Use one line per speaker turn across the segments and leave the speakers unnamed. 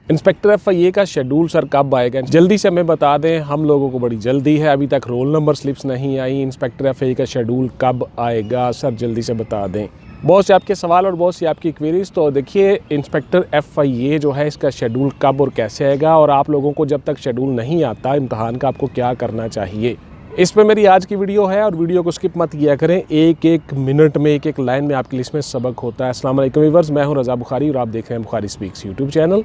Inspector FIA का schedule sir कब आएगा? जल्दी से हमें बता दें, हम लोगों को बड़ी जल्दी है, अभी तक रोल नंबर स्लिप्स नहीं आई। इंस्पेक्टर एफआईए का शेड्यूल कब आएगा सर, जल्दी से बता दें। बहुत से आपके सवाल और बहुत सी आपकी क्वेरीज। तो देखिए, इंस्पेक्टर एफआईए जो है इसका शेड्यूल कब और कैसे आएगा, और आप लोगों को जब तक शेड्यूल नहीं आता इम्तहान का आपको क्या करना चाहिए, इस पे मेरी आज की वीडियो है। और वीडियो को स्किप मत किया करें, एक एक मिनट में एक एक लाइन में आपके लिए इसमें सबक होता है। अस्सलाम वालेकुम व्यूअर्स, मैं हूं रज़ा बुखारी और आप देख रहे हैं बुखारी स्पीक्स यूट्यूब चैनल।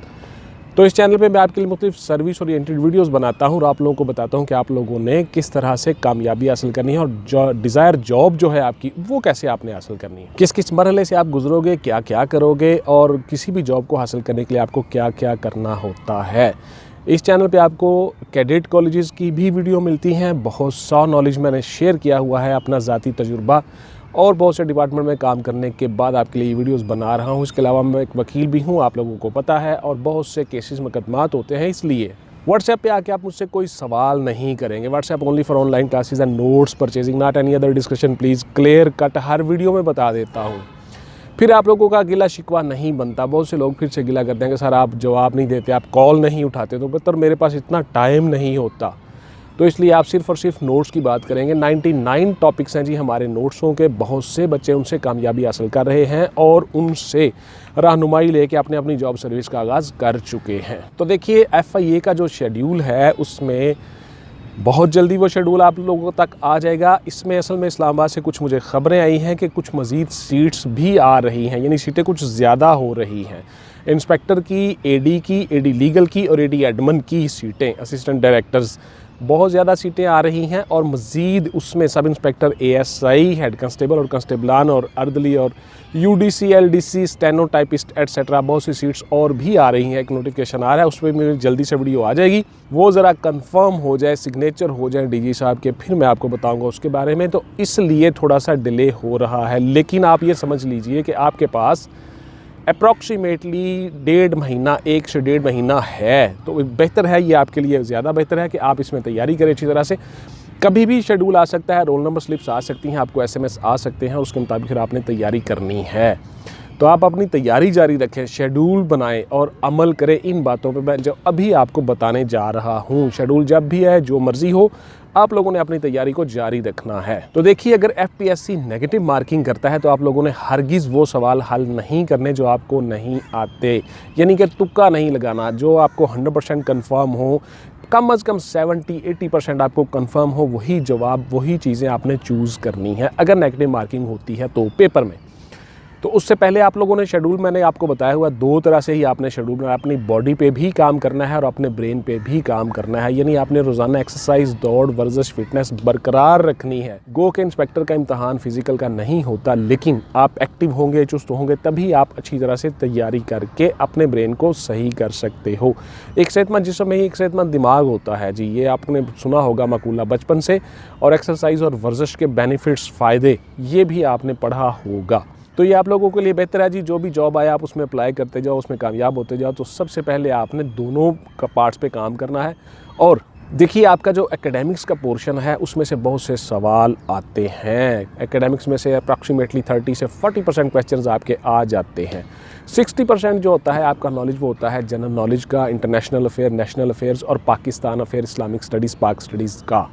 तो इस चैनल पे मैं आपके लिए मुख्तलिफ सर्विस ओरिएंटेड वीडियोस बनाता हूं और आप लोगों को बताता हूं कि आप लोगों ने किस तरह से कामयाबी हासिल करनी है और जो डिज़ायर जॉब जो है आपकी वो कैसे आपने हासिल करनी है, किस किस मरहले से आप गुजरोगे, क्या क्या करोगे और किसी भी जॉब को हासिल करने के लिए आपको क्या क्या करना होता है। इस चैनल पे आपको कैडेट कॉलेजेस की भी वीडियो मिलती हैं, बहुत सा नॉलेज मैंने शेयर किया हुआ है, अपना ज़ाती तजुर्बा और बहुत से डिपार्टमेंट में काम करने के बाद आपके लिए वीडियोस बना रहा हूँ। इसके अलावा मैं एक वकील भी हूँ, आप लोगों को पता है, और बहुत से केसेस मुकदमात होते हैं, इसलिए व्हाट्सएप पे आके आप मुझसे कोई सवाल नहीं करेंगे। WhatsApp only for online classes and notes purchasing, not any other discussion. Please clear cut her video में बता देता हूँ, फिर आप लोगों का गिला शिकवा नहीं बनता। बहुत से लोग फिर से गिला करते हैं कि सर आप जवाब नहीं देते, आप कॉल नहीं उठाते। तो बेहतर मेरे पास इतना टाइम नहीं होता, तो इसलिए आप सिर्फ और सिर्फ नोट्स की बात करेंगे। 99 टॉपिक्स हैं जी हमारे नोट्सों के, बहुत से बच्चे उनसे कामयाबी हासिल कर रहे हैं और उनसे रहनुमाई लेके अपने अपनी जॉब सर्विस का आगाज़ कर चुके हैं। तो देखिए, एफआईए का जो शेड्यूल है उसमें बहुत जल्दी वो शेड्यूल आप लोगों तक आ जाएगा। इसमें असल में इस्लामाबाद से कुछ मुझे ख़बरें आई हैं कि कुछ मज़ीद सीट्स भी आ रही हैं, यानी सीटें कुछ ज़्यादा हो रही हैं। इंस्पेक्टर की, एडी लीगल की और एडी एडमिन की सीटें, असिस्टेंट डायरेक्टर्स, बहुत ज़्यादा सीटें आ रही हैं। और मज़ीद उसमें sub inspector, ASI, head constable और कांस्टेबलान और अर्दली और UDC, LDC, steno typist etcetera, बहुत सी सीट्स और भी आ रही हैं। एक नोटिफिकेशन आ रहा है, उस पर मेरी जल्दी से वीडियो आ जाएगी, वो ज़रा कंफर्म हो जाए, सिग्नेचर हो जाए डीजी साहब के, फिर मैं आपको बताऊंगा उसके बारे में। तो इसलिए थोड़ा सा डिले हो रहा है, लेकिन आप ये समझ लीजिए कि आपके पास अप्रॉक्सीमेटली 1.5 महीना, 1 से 1.5 महीना है। तो बेहतर है, ये आपके लिए ज़्यादा बेहतर है कि आप इसमें तैयारी करें अच्छी तरह से। कभी भी शेड्यूल आ सकता है, रोल नंबर स्लिप्स आ सकती हैं, आपको एसएमएस आ सकते हैं, उसके मुताबिक फिर आपने तैयारी करनी है। तो आप अपनी तैयारी जारी रखें, शेड्यूल बनाएं और अमल करें इन बातों पे मैं जो अभी आपको बताने जा रहा हूँ। शेड्यूल जब भी है, जो मर्ज़ी हो, आप लोगों ने अपनी तैयारी को जारी रखना है। तो देखिए, अगर एफपीएससी नेगेटिव मार्किंग करता है तो आप लोगों ने हरगिज़ वो सवाल हल नहीं करने जो आपको नहीं आते, यानी कि तुक्का नहीं लगाना। जो आपको 100% कन्फर्म हो, कम अज़ कम 70-80% आपको कंफर्म हो, वही जवाब, वही चीज़ें आपने चूज़ करनी है अगर नेगेटिव मार्किंग होती है तो पेपर में। तो उससे पहले आप लोगों ने शेड्यूल, मैंने आपको बताया हुआ, 2 तरह से ही आपने शेड्यूल बनाया। अपनी बॉडी पे भी काम करना है और अपने ब्रेन पे भी काम करना है, यानी आपने रोज़ाना एक्सरसाइज, दौड़, वर्जिश, फिटनेस बरकरार रखनी है। गो के इंस्पेक्टर का इम्तहान फिजिकल का नहीं होता, लेकिन आप एक्टिव होंगे, चुस्त होंगे, तभी आप अच्छी तरह से तैयारी करके अपने ब्रेन को सही कर सकते हो। एक सेहतमंद जिस्म में ही एक सेहतमंद दिमाग होता है जी, ये आपने सुना होगा मकूला बचपन से। और एक्सरसाइज और वर्जिश के बेनिफिट्स, फ़ायदे, ये भी आपने पढ़ा होगा। तो ये आप लोगों के लिए बेहतर है जी, जो भी जॉब आए आप उसमें अप्लाई करते जाओ, उसमें कामयाब होते जाओ। तो सबसे पहले आपने दोनों का पार्ट्स पे काम करना है। और देखिए, आपका जो एकेडमिक्स का पोर्शन है उसमें से बहुत से सवाल आते हैं। एकेडमिक्स में से अप्रॉक्सीमेटली 30 से 40% क्वेश्चंस आपके आ जाते हैं। 60% जो होता है आपका नॉलेज, वो होता है जनरल नॉलेज का, इंटरनेशनल अफेयर, नेशनल अफेयर्स और पाकिस्तान अफेयर, इस्लामिक स्टडीज़, पाक स्टडीज़ का।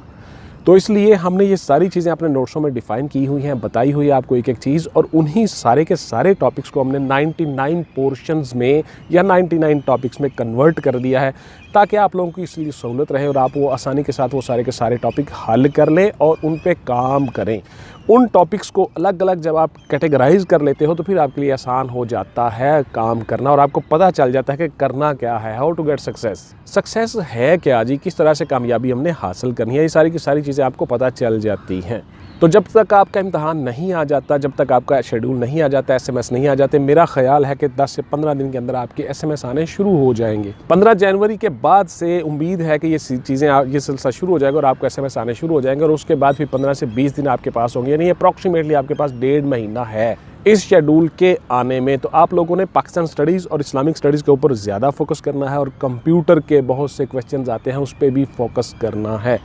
तो इसलिए हमने ये सारी चीज़ें अपने नोट्सों में डिफ़ाइन की हुई हैं, बताई हुई है आपको एक एक चीज़, और उन्हीं सारे के सारे टॉपिक्स को हमने 99 पोर्शंस में या 99 टॉपिक्स में कन्वर्ट कर दिया है, ताकि आप लोगों की इसलिए सहूलत रहे और आप वो आसानी के साथ वो सारे के सारे टॉपिक हल कर लें और उन पे काम करें। उन टॉपिक्स को अलग अलग जब आप कैटेगराइज कर लेते हो तो फिर आपके लिए आसान हो जाता है काम करना, और आपको पता चल जाता है कि करना क्या है, how to get success. Success है क्या जी, किस तरह से कामयाबी हमने हासिल करनी है, ये सारी की सारी चीज़ें आपको पता चल जाती हैं। तो जब तक आपका इम्तहान नहीं आ जाता, जब तक आपका शेड्यूल नहीं आ जाता, एसएमएस नहीं आ जाते, मेरा ख्याल है कि 10 से 15 दिन के अंदर आपके एसएमएस आने शुरू हो जाएंगे। 15 जनवरी के बाद से उम्मीद है कि ये चीज़ें, ये सिलसिला शुरू हो जाएगा और आपको एसएमएस आने शुरू हो जाएंगे, और उसके बाद फिर 15 से 20 दिन आपके पास होंगे, यानी अप्रॉक्सीमेटली आपके पास 1.5 महीना है इस शेड्यूल के आने में। तो आप लोगों ने पाकिस्तान स्टडीज़ और इस्लामिक स्टडीज़ के ऊपर ज़्यादा फोकस करना है, और कंप्यूटर के बहुत से क्वेश्चंस आते हैं उस पर भी फोकस करना है।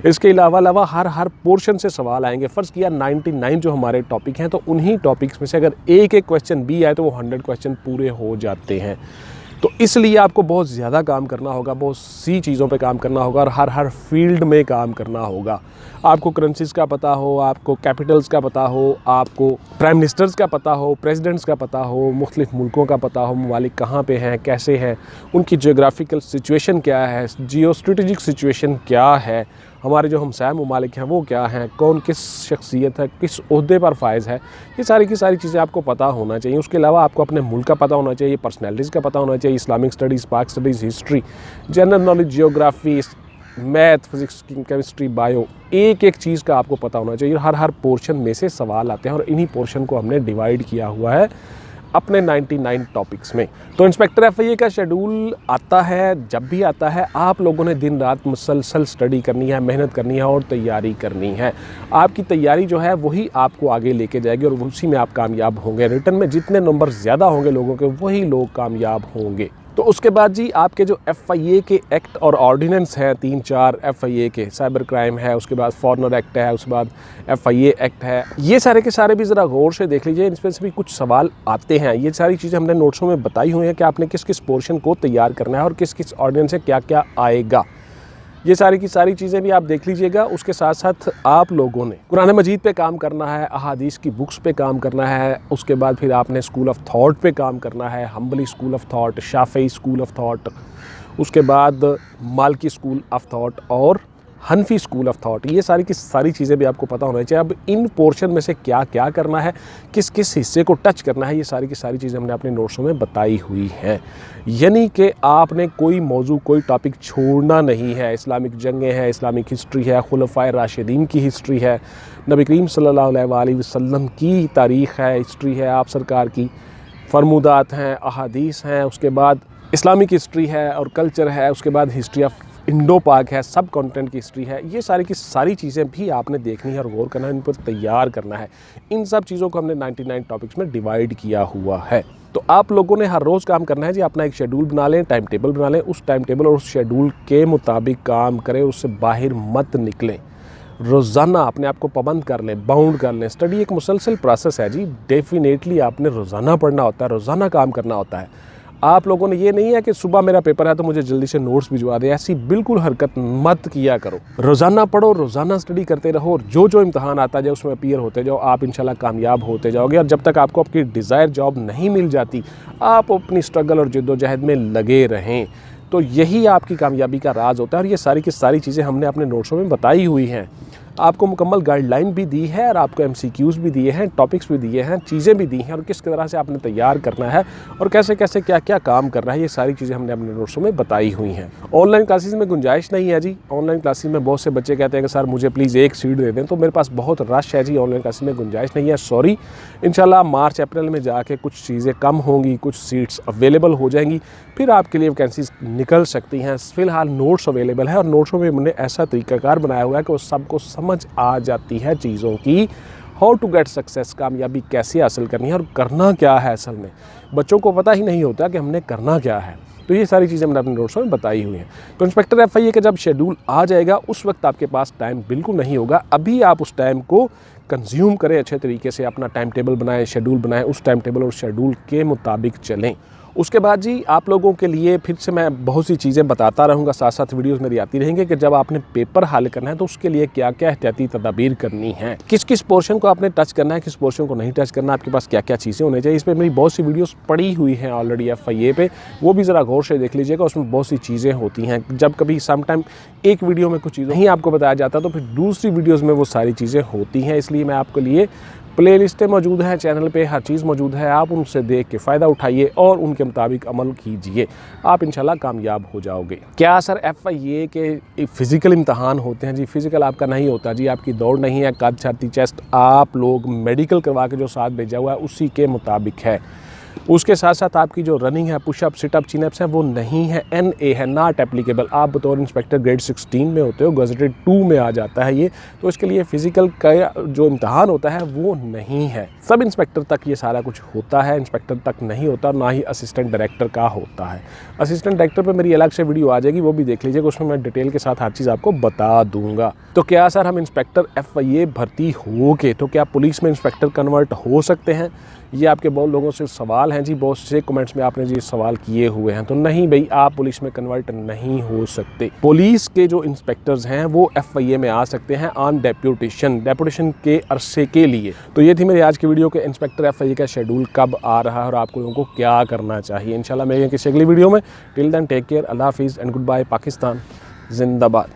इसके अलावा हर पोर्शन से सवाल आएंगे। फ़र्ज़ किया 99 जो हमारे टॉपिक हैं, तो उन्हीं टॉपिक्स में से अगर एक क्वेश्चन भी आए तो वो 100 क्वेश्चन पूरे हो जाते हैं। तो इसलिए आपको बहुत ज़्यादा काम करना होगा, बहुत सी चीज़ों पे काम करना होगा और हर फील्ड में काम करना होगा। आपको करेंसीज़ का पता हो, आपको कैपिटल्स का पता हो, आपको प्राइम मिनिस्टर्स का पता हो, प्रेसिडेंट्स का पता हो, मुख्तलिफ़ मुल्कों का पता हो, ममालिक कहाँ पे हैं, कैसे हैं, उनकी जियोग्राफिकल सिचुएशन क्या है, जियो स्ट्रेटजिक सिचुएशन क्या है, हमारे जो हमसाया ममालिक हैं वो क्या हैं, कौन किस शख्सियत है, किस ओहदे पर फायज़ है, ये सारी की सारी चीज़ें आपको पता होना चाहिए। उसके अलावा आपको अपने मुल्क का पता होना चाहिए, पर्सनैलिटीज़ का पता होना चाहिए, इस्लामिक स्टडीज़, पाक studies, history, general knowledge, geography, math, physics, chemistry, bio, एक एक चीज़ का आपको पता होना चाहिए। हर पोर्शन में से सवाल आते हैं और इन्हीं पोर्शन को हमने डिवाइड किया हुआ है अपने 99 टॉपिक्स में। तो इंस्पेक्टर FIA का शेड्यूल आता है, जब भी आता है आप लोगों ने दिन रात मुसलसल स्टडी करनी है, मेहनत करनी है और तैयारी करनी है। आपकी तैयारी जो है वही आपको आगे लेके जाएगी और उसी में आप कामयाब होंगे। रिटर्न में जितने नंबर ज़्यादा होंगे लोगों के, वही लोग कामयाब होंगे। तो उसके बाद जी आपके जो FIA के एक्ट और ऑर्डिनेंस हैं 3-4 FIA के, साइबर क्राइम है, उसके बाद फॉरेनर एक्ट है, उसके बाद FIA एक्ट है, ये सारे के सारे भी ज़रा गौर से देख लीजिए। इस पर से भी कुछ सवाल आते हैं। ये सारी चीज़ें हमने नोट्सों में बताई हुई हैं कि आपने किस किस पोर्शन को तैयार करना है और किस किस ऑर्डिनेंस से क्या क्या आएगा। ये सारी की सारी चीज़ें भी आप देख लीजिएगा। उसके साथ साथ आप लोगों ने कुरान मजीद पे काम करना है, अहादीस की बुक्स पे काम करना है, उसके बाद फिर आपने स्कूल ऑफ थॉट पे काम करना है, Hanbali school of thought, Shafi'i school of thought, उसके बाद मालिकी स्कूल ऑफ थॉट और हनफी स्कूल ऑफ थॉट। ये सारी की सारी चीज़ें भी आपको पता होना चाहिए। अब इन पोर्शन में से क्या क्या करना है, किस किस हिस्से को टच करना है, ये सारी की सारी चीज़ें हमने अपने नोट्सों में बताई हुई हैं। यानी कि आपने कोई मौजू, कोई टॉपिक छोड़ना नहीं है। इस्लामिक जंगें हैं, इस्लामिक हिस्ट्री है, खुलफाए राशिदीन की हिस्ट्री है, नबी करीम सल्लल्लाहु अलैहि वसल्लम की तारीख़ है, हिस्ट्री है, आप सरकार की फरमुदात हैं, अहादीस हैं, उसके बाद इस्लामिक हिस्ट्री है और कल्चर है, उसके बाद हिस्ट्री ऑफ इंडो पाक है, सब कंटेंट की हिस्ट्री है। ये सारी की सारी चीज़ें भी आपने देखनी है और गौर करना है, इन पर तैयार करना है। इन सब चीज़ों को हमने 99 टॉपिक्स में डिवाइड किया हुआ है। तो आप लोगों ने हर रोज़ काम करना है जी। अपना एक शेड्यूल बना लें, टाइम टेबल बना लें, उस टाइम टेबल और उस शेड्यूल के मुताबिक काम करें, उससे बाहर मत निकलें। रोज़ाना अपने आप को पाबंद कर लें, बाउंड कर लें। स्टडी एक मुसलसल प्रोसेस है जी। डेफिनेटली आपने रोज़ाना पढ़ना होता है, रोज़ाना काम करना होता है। आप लोगों ने ये नहीं है कि सुबह मेरा पेपर है तो मुझे जल्दी से नोट्स भिजवा दे, ऐसी बिल्कुल हरकत मत किया करो। रोज़ाना पढ़ो, रोज़ाना स्टडी करते रहो और जो जो इम्तहान आता जाए उसमें अपीयर होते जाओ। आप इंशाल्लाह कामयाब होते जाओगे। और जब तक आपको आपकी डिज़ायर जॉब नहीं मिल जाती, आप अपनी स्ट्रगल और जद्दोजहद में लगे रहें। तो यही आपकी कामयाबी का राज होता है। और ये सारी की सारी चीज़ें हमने अपने नोट्सों में बताई हुई हैं। आपको मुकम्मल गाइडलाइन भी दी है और आपको MCQs भी दिए हैं, टॉपिक्स भी दिए हैं, चीज़ें भी दी हैं और किस तरह से आपने तैयार करना है और कैसे कैसे क्या क्या काम करना है, ये सारी चीज़ें हमने अपने नोट्सों में बताई हुई हैं। ऑनलाइन क्लासेस में गुंजाइश नहीं है जी। ऑनलाइन क्लासेस में बहुत से बच्चे कहते हैं कि सर मुझे प्लीज़ एक सीट दे दें, तो मेरे पास बहुत रश है जी। ऑनलाइन क्लासेस में गुंजाइश नहीं है, सॉरी। इंशाल्लाह मार्च अप्रैल में जाके कुछ चीज़ें कम होंगी, कुछ सीट्स अवेलेबल हो जाएंगी, फिर आपके लिए वैकेंसीज निकल सकती हैं। फ़िलहाल नोट्स अवेलेबल है और नोट्सों में हमने ऐसा तरीकाकार बनाया हुआ है कि वो सबको समझ आ जाती है चीज़ों की। हाउ टू गेट सक्सेस, कामयाबी कैसे हासिल करनी है और करना क्या है। असल में बच्चों को पता ही नहीं होता कि हमने करना क्या है। तो ये सारी चीज़ें मैंने अपने नोट्सों में बताई हुई हैं। तो इंस्पेक्टर FIA का जब शेड्यूल आ जाएगा उस वक्त आपके पास टाइम बिल्कुल नहीं होगा। अभी आप उस टाइम को कंज्यूम करें, अच्छे तरीके से अपना टाइम टेबल बनाएं, शेड्यूल बनाएं, उस टाइम टेबल और शेड्यूल के मुताबिक चलें। उसके बाद जी आप लोगों के लिए फिर से मैं बहुत सी चीज़ें बताता रहूँगा, साथ साथ वीडियोस मेरी आती रहेंगी कि जब आपने पेपर हल करना है तो उसके लिए क्या क्या एहतियाती तदाबीर करनी है, किस किस पोर्शन को आपने टच करना है, किस पोर्शन को नहीं टच करना, आपके पास क्या क्या चीज़ें होनी चाहिए। इस पर मेरी बहुत सी वीडियोस पड़ी हुई हैं ऑलरेडी FIA पे, वो भी ज़रा गौर से देख लीजिएगा। उसमें बहुत सी चीज़ें होती हैं। जब कभी समटाइम एक वीडियो में कुछ चीज़ें नहीं आपको बताया जाता तो फिर दूसरी वीडियोज़ में वो सारी चीज़ें होती हैं। इसलिए मैं आपके लिए प्लेलिस्टें मौजूद हैं चैनल पे, हर चीज़ मौजूद है। आप उनसे देख के फ़ायदा उठाइए और उनके मुताबिक अमल कीजिए, आप इंशाल्लाह कामयाब हो जाओगे। क्या सर FIA के फ़िज़िकल इम्तहान होते हैं? जी फ़िज़िकल आपका नहीं होता जी। आपकी दौड़ नहीं है, कद, छाती, चेस्ट आप लोग मेडिकल करवा के जो साथ भेजा हुआ है उसी के मुताबिक है। उसके साथ साथ आपकी जो रनिंग है, पुशअप, सिटअप, चिनअप्स हैं वो नहीं है, NA है, नॉट एप्लीकेबल। आप बतौर इंस्पेक्टर ग्रेड 16 में होते हो, गज़टेड 2 में आ जाता है ये, तो इसके लिए फ़िज़िकल का जो इम्तहान होता है वो नहीं है। सब इंस्पेक्टर तक ये सारा कुछ होता है, इंस्पेक्टर तक नहीं होता, ना ही असिस्टेंट डायरेक्टर का होता है। असिस्टेंट डायरेक्टर पर मेरी अलग से वीडियो आ जाएगी, वो भी देख लीजिएगा, उसमें मैं डिटेल के साथ हर चीज़ आपको बता दूँगा। तो क्या सर हम इंस्पेक्टर FIA भर्ती हो के तो क्या पुलिस में इंस्पेक्टर कन्वर्ट हो सकते हैं? ये आपके बहुत लोगों से सवाल सवाल हैं जी, बहुत से कमेंट्स में आपने जी सवाल किए हुए हैं, तो नहीं भाई, आप पुलिस में कन्वर्ट नहीं हो सकते। पुलिस के जो इंस्पेक्टर्स हैं वो FIA में आ सकते हैं ऑन डेपुटेशन के अरसे के लिए। तो ये थी मेरी आज की वीडियो के इंस्पेक्टर FIA का शेड्यूल कब आ रहा है और आप लोगों को क्या करना चाहिए। इंशाल्लाह मिलेंगे किसी अगली वीडियो में। टिल देन टेक केयर, अल्लाह हाफिज़ एंड गुड बाय। पाकिस्तान जिंदाबाद।